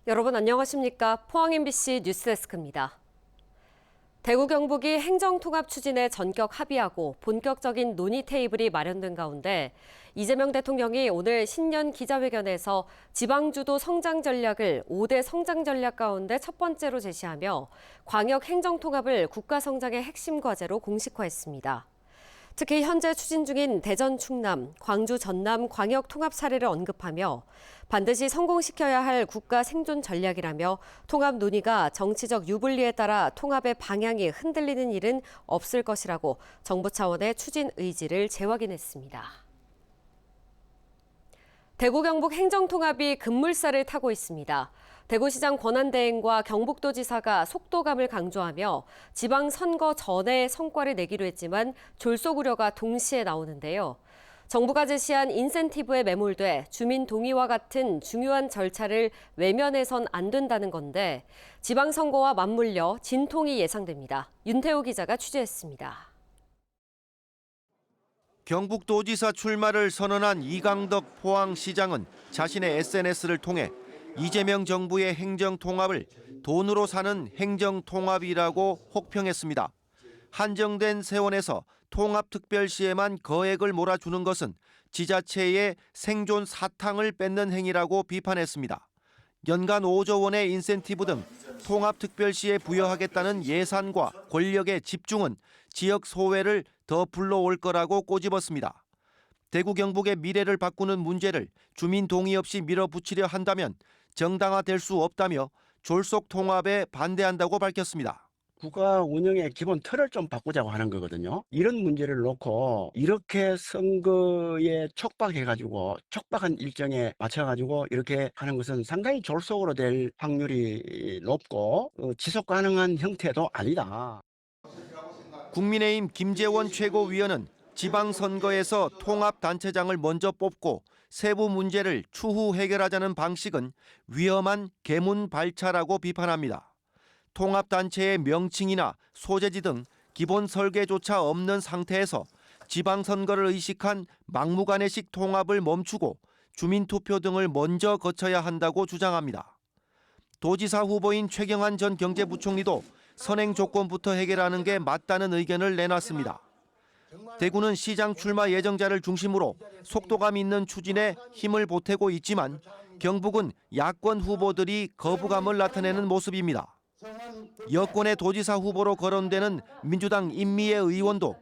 여러분 안녕하십니까? 포항 MBC 뉴스데스크입니다. 대구 경북이 행정통합 추진에 전격 합의하고 본격적인 논의 테이블이 마련된 가운데 이재명 대통령이 오늘 신년 기자회견에서 지방주도 성장 전략을 5대 성장 전략 가운데 첫 번째로 제시하며 광역 행정통합을 국가 성장의 핵심 과제로 공식화했습니다. 특히 현재 추진 중인 대전 충남, 광주 전남 광역 통합 사례를 언급하며 반드시 성공시켜야 할 국가 생존 전략이라며 통합 논의가 정치적 유불리에 따라 통합의 방향이 흔들리는 일은 없을 것이라고 정부 차원의 추진 의지를 재확인했습니다. 대구 경북 행정통합이 급물살을 타고 있습니다. 대구시장 권한대행과 경북도지사가 속도감을 강조하며 지방선거 전에 성과를 내기로 했지만 졸속 우려가 동시에 나오는데요. 정부가 제시한 인센티브에 매몰돼 주민 동의와 같은 중요한 절차를 외면해선 안 된다는 건데 지방선거와 맞물려 진통이 예상됩니다. 윤태호 기자가 취재했습니다. 경북도지사 출마를 선언한 이강덕 포항시장은 자신의 SNS를 통해 이재명 정부의 행정통합을 돈으로 사는 행정통합이라고 혹평했습니다. 한정된 세원에서 통합특별시에만 거액을 몰아주는 것은 지자체의 생존 사탕을 뺏는 행위라고 비판했습니다. 연간 5조 원의 인센티브 등 통합특별시에 부여하겠다는 예산과 권력의 집중은 지역 소외를 더 불러올 거라고 꼬집었습니다. 대구 경북의 미래를 바꾸는 문제를 주민 동의 없이 밀어붙이려 한다면 정당화될 수 없다며 졸속 통합에 반대한다고 밝혔습니다. 국가 운영의 기본 틀을 좀 바꾸자고 하는 거거든요. 이런 문제를 놓고 이렇게 선거에 촉박한 일정에 맞춰가지고 이렇게 하는 것은 상당히 졸속으로 될 확률이 높고 지속 가능한 형태도 아니다. 국민의힘 김재원 최고위원은 지방선거에서 통합단체장을 먼저 뽑고 세부 문제를 추후 해결하자는 방식은 위험한 개문발차라고 비판합니다. 통합단체의 명칭이나 소재지 등 기본 설계조차 없는 상태에서 지방선거를 의식한 막무가내식 통합을 멈추고 주민투표 등을 먼저 거쳐야 한다고 주장합니다. 도지사 후보인 최경환 전 경제부총리도 선행 조건부터 해결하는 게 맞다는 의견을 내놨습니다. 대구는 시장 출마 예정자를 중심으로 속도감 있는 추진에 힘을 보태고 있지만 경북은 야권 후보들이 거부감을 나타내는 모습입니다. 여권의 도지사 후보로 거론되는 민주당 임미애 의원도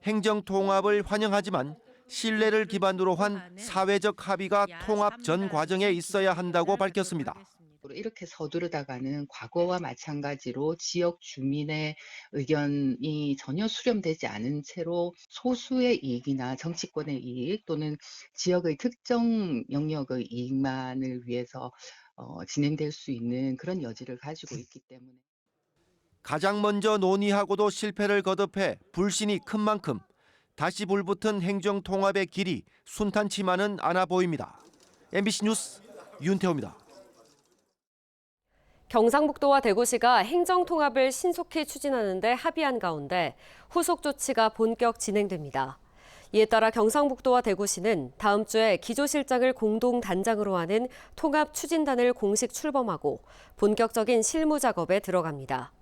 행정통합을 환영하지만 신뢰를 기반으로 한 사회적 합의가 통합 전 과정에 있어야 한다고 밝혔습니다. 이렇게 서두르다가는 과거와 마찬가지로 지역 주민의 의견이 전혀 수렴되지 않은 채로 소수의 이익이나 정치권의 이익 또는 지역의 특정 영역의 이익만을 위해서 진행될 수 있는 그런 여지를 가지고 있기 때문에 가장 먼저 논의하고도 실패를 거듭해 불신이 큰 만큼 다시 불붙은 행정통합의 길이 순탄치만은 않아 보입니다. MBC 뉴스 윤태호입니다. 경상북도와 대구시가 행정통합을 신속히 추진하는 데 합의한 가운데 후속 조치가 본격 진행됩니다. 이에 따라 경상북도와 대구시는 다음 주에 기조실장을 공동 단장으로 하는 통합 추진단을 공식 출범하고 본격적인 실무 작업에 들어갑니다.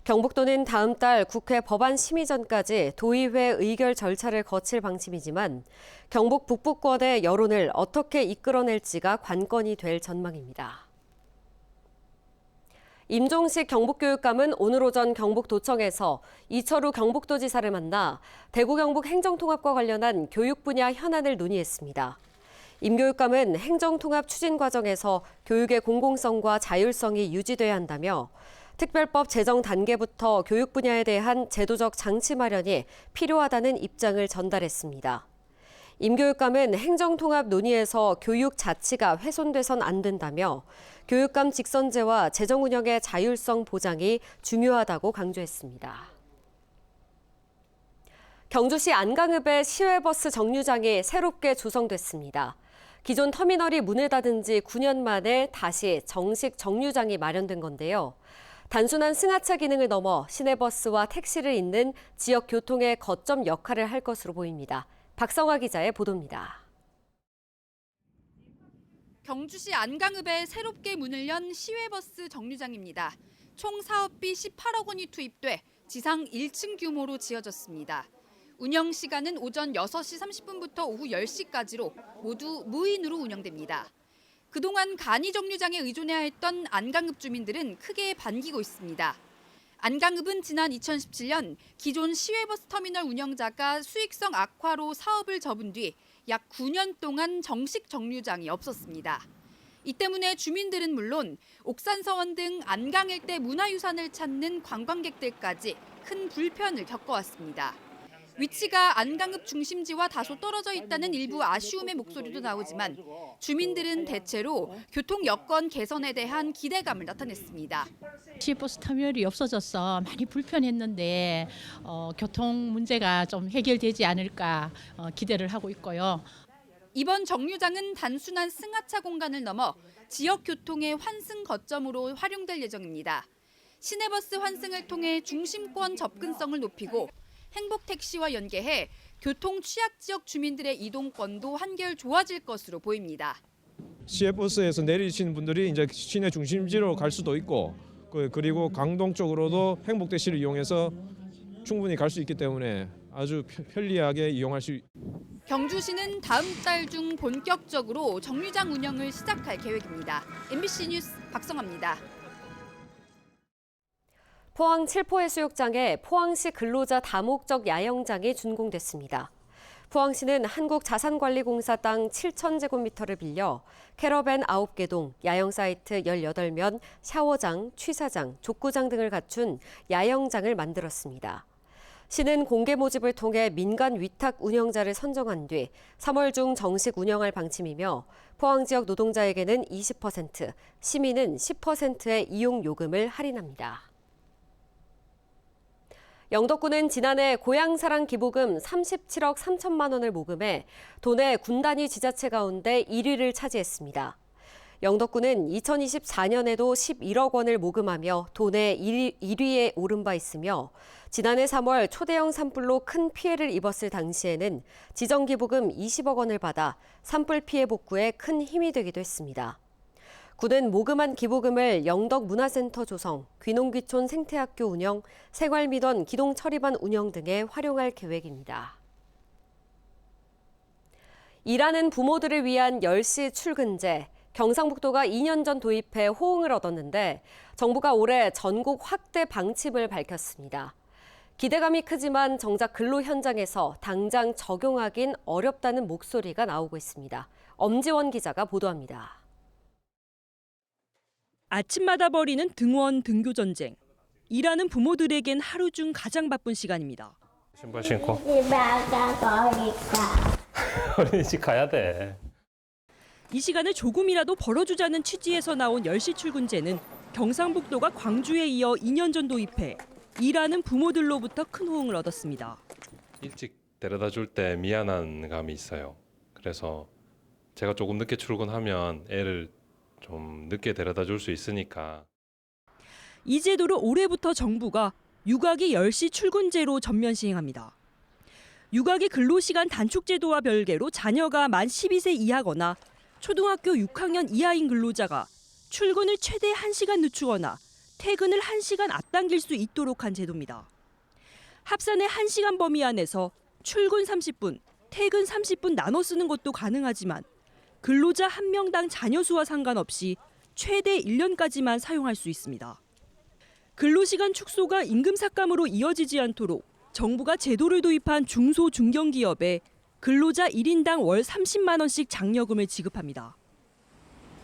경북도는 다음 달 국회 법안 심의 전까지 도의회 의결 절차를 거칠 방침이지만 경북 북부권의 여론을 어떻게 이끌어낼지가 관건이 될 전망입니다. 임종식 경북교육감은 오늘 오전 경북도청에서 이철우 경북도지사를 만나 대구 경북 행정통합과 관련한 교육 분야 현안을 논의했습니다. 임 교육감은 행정통합 추진 과정에서 교육의 공공성과 자율성이 유지돼야 한다며 특별법 제정 단계부터 교육 분야에 대한 제도적 장치 마련이 필요하다는 입장을 전달했습니다. 임 교육감은 행정통합 논의에서 교육 자치가 훼손돼선 안 된다며 교육감 직선제와 재정 운영의 자율성 보장이 중요하다고 강조했습니다. 경주시 안강읍의 시외버스 정류장이 새롭게 조성됐습니다. 기존 터미널이 문을 닫은 지 9년 만에 다시 정식 정류장이 마련된 건데요. 단순한 승하차 기능을 넘어 시내버스와 택시를 잇는 지역 교통의 거점 역할을 할 것으로 보입니다. 박성화 기자의 보도입니다. 경주시 안강읍에 새롭게 문을 연 시외버스 정류장입니다. 총 사업비 18억 원이 투입돼 지상 1층 규모로 지어졌습니다. 운영 시간은 오전 6시 30분부터 오후 10시까지로 모두 무인으로 운영됩니다. 그동안 간이 정류장에 의존해야 했던 안강읍 주민들은 크게 반기고 있습니다. 안강읍은 지난 2017년 기존 시외버스 터미널 운영자가 수익성 악화로 사업을 접은 뒤 약 9년 동안 정식 정류장이 없었습니다. 이 때문에 주민들은 물론 옥산서원 등 안강 일대 문화유산을 찾는 관광객들까지 큰 불편을 겪어왔습니다. 위치가 안강읍 중심지와 다소 떨어져 있다는 일부 아쉬움의 목소리도 나오지만 주민들은 대체로 교통 여건 개선에 대한 기대감을 나타냈습니다. 시외버스 터미널이 없어져서 많이 불편했는데 교통 문제가 좀 해결되지 않을까 기대를 하고 있고요. 이번 정류장은 단순한 승하차 공간을 넘어 지역 교통의 환승 거점으로 활용될 예정입니다. 시내버스 환승을 통해 중심권 접근성을 높이고 행복택시와 연계해 교통 취약 지역 주민들의 이동권도 한결 좋아질 것으로 보입니다. 시외버스에서 내리시는 분들이 이제 시내 중심지로 갈 수도 있고 그리고 강동 쪽으로도 행복택시를 이용해서 충분히 갈 수 있기 때문에 아주 편리하게 이용할 수 있습니다. 경주시는 다음 달 중 본격적으로 정류장 운영을 시작할 계획입니다. MBC 뉴스 박성아입니다. 포항 칠포해수욕장에 포항시 근로자 다목적 야영장이 준공됐습니다. 포항시는 한국자산관리공사 땅 7,000제곱미터를 빌려 캐러밴 9개 동, 야영사이트 18면, 샤워장, 취사장, 족구장 등을 갖춘 야영장을 만들었습니다. 시는 공개 모집을 통해 민간 위탁 운영자를 선정한 뒤 3월 중 정식 운영할 방침이며 포항 지역 노동자에게는 20%, 시민은 10%의 이용 요금을 할인합니다. 영덕군은 지난해 고향사랑 기부금 37억 3천만 원을 모금해 도내 군 단위 지자체 가운데 1위를 차지했습니다. 영덕군은 2024년에도 11억 원을 모금하며 도내 1위에 오른 바 있으며 지난해 3월 초대형 산불로 큰 피해를 입었을 당시에는 지정기부금 20억 원을 받아 산불 피해 복구에 큰 힘이 되기도 했습니다. 군은 모금한 기부금을 영덕문화센터 조성, 귀농귀촌 생태학교 운영, 생활미던 기동처리반 운영 등에 활용할 계획입니다. 일하는 부모들을 위한 10시 출근제, 경상북도가 2년 전 도입해 호응을 얻었는데 정부가 올해 전국 확대 방침을 밝혔습니다. 기대감이 크지만 정작 근로 현장에서 당장 적용하긴 어렵다는 목소리가 나오고 있습니다. 엄지원 기자가 보도합니다. 아침마다 벌이는 등원 등교 전쟁. 일하는 부모들에겐 하루 중 가장 바쁜 시간입니다. 신발 신고. 어린이집 가야 돼. 이 시간을 조금이라도 벌어주자는 취지에서 나온 10시 출근제는 경상북도가 광주에 이어 2년 전 도입해 일하는 부모들로부터 큰 호응을 얻었습니다. 일찍 데려다 줄 때 미안한 감이 있어요. 그래서 제가 조금 늦게 출근하면 애를 좀 늦게 데려다 줄 수 있으니까. 이 제도를 올해부터 정부가 육아기 10시 출근제로 전면 시행합니다. 육아기 근로시간 단축 제도와 별개로 자녀가 만 12세 이하거나 초등학교 6학년 이하인 근로자가 출근을 최대 1시간 늦추거나 퇴근을 1시간 앞당길 수 있도록 한 제도입니다. 합산의 1시간 범위 안에서 출근 30분, 퇴근 30분 나눠 쓰는 것도 가능하지만 근로자 한 명당 자녀 수와 상관없이 최대 1년까지만 사용할 수 있습니다. 근로시간 축소가 임금 삭감으로 이어지지 않도록 정부가 제도를 도입한 중소 중견기업에 근로자 1인당 월 30만 원씩 장려금을 지급합니다.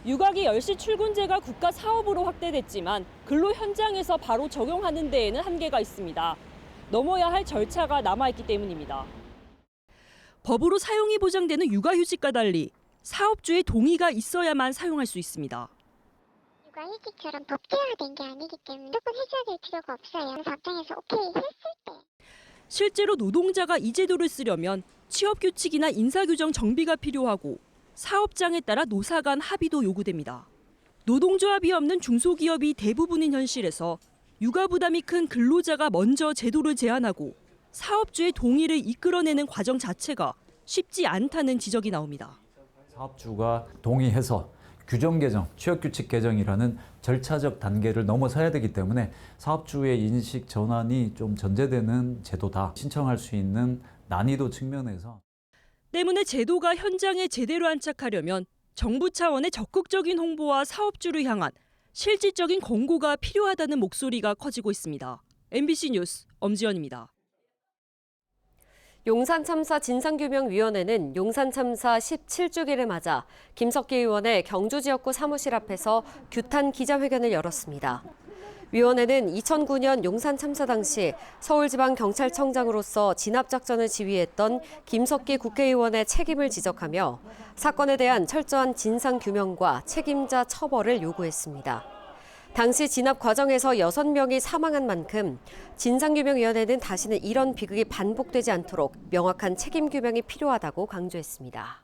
육아기 10시 출근제가 국가 사업으로 확대됐지만 근로 현장에서 바로 적용하는 데에는 한계가 있습니다. 넘어야 할 절차가 남아있기 때문입니다. 법으로 사용이 보장되는 육아휴직과 달리 사업주의 동의가 있어야만 사용할 수 있습니다. 육아휴직처럼 법제화된 게 아니기 때문에 무조건 해줘야 될 필요가 없어요. 법정에서 오케이 했을 때. 실제로 노동자가 이 제도를 쓰려면 취업규칙이나 인사규정 정비가 필요하고 사업장에 따라 노사 간 합의도 요구됩니다. 노동조합이 없는 중소기업이 대부분인 현실에서 육아 부담이 큰 근로자가 먼저 제도를 제안하고 사업주의 동의를 이끌어내는 과정 자체가 쉽지 않다는 지적이 나옵니다. 사업주가 동의해서 규정 개정, 취업 규칙 개정이라는 절차적 단계를 넘어서야 되기 때문에 사업주의 인식 전환이 좀 전제되는 제도다. 신청할 수 있는 난이도 측면에서. 때문에 제도가 현장에 제대로 안착하려면 정부 차원의 적극적인 홍보와 사업주를 향한 실질적인 권고가 필요하다는 목소리가 커지고 있습니다. MBC 뉴스 엄지연입니다. 용산 참사 진상규명위원회는 용산 참사 17주기를 맞아 김석기 의원의 경주 지역구 사무실 앞에서 규탄 기자회견을 열었습니다. 위원회는 2009년 용산 참사 당시 서울지방경찰청장으로서 진압작전을 지휘했던 김석기 국회의원의 책임을 지적하며 사건에 대한 철저한 진상규명과 책임자 처벌을 요구했습니다. 당시 진압 과정에서 6명이 사망한 만큼 진상규명위원회는 다시는 이런 비극이 반복되지 않도록 명확한 책임 규명이 필요하다고 강조했습니다.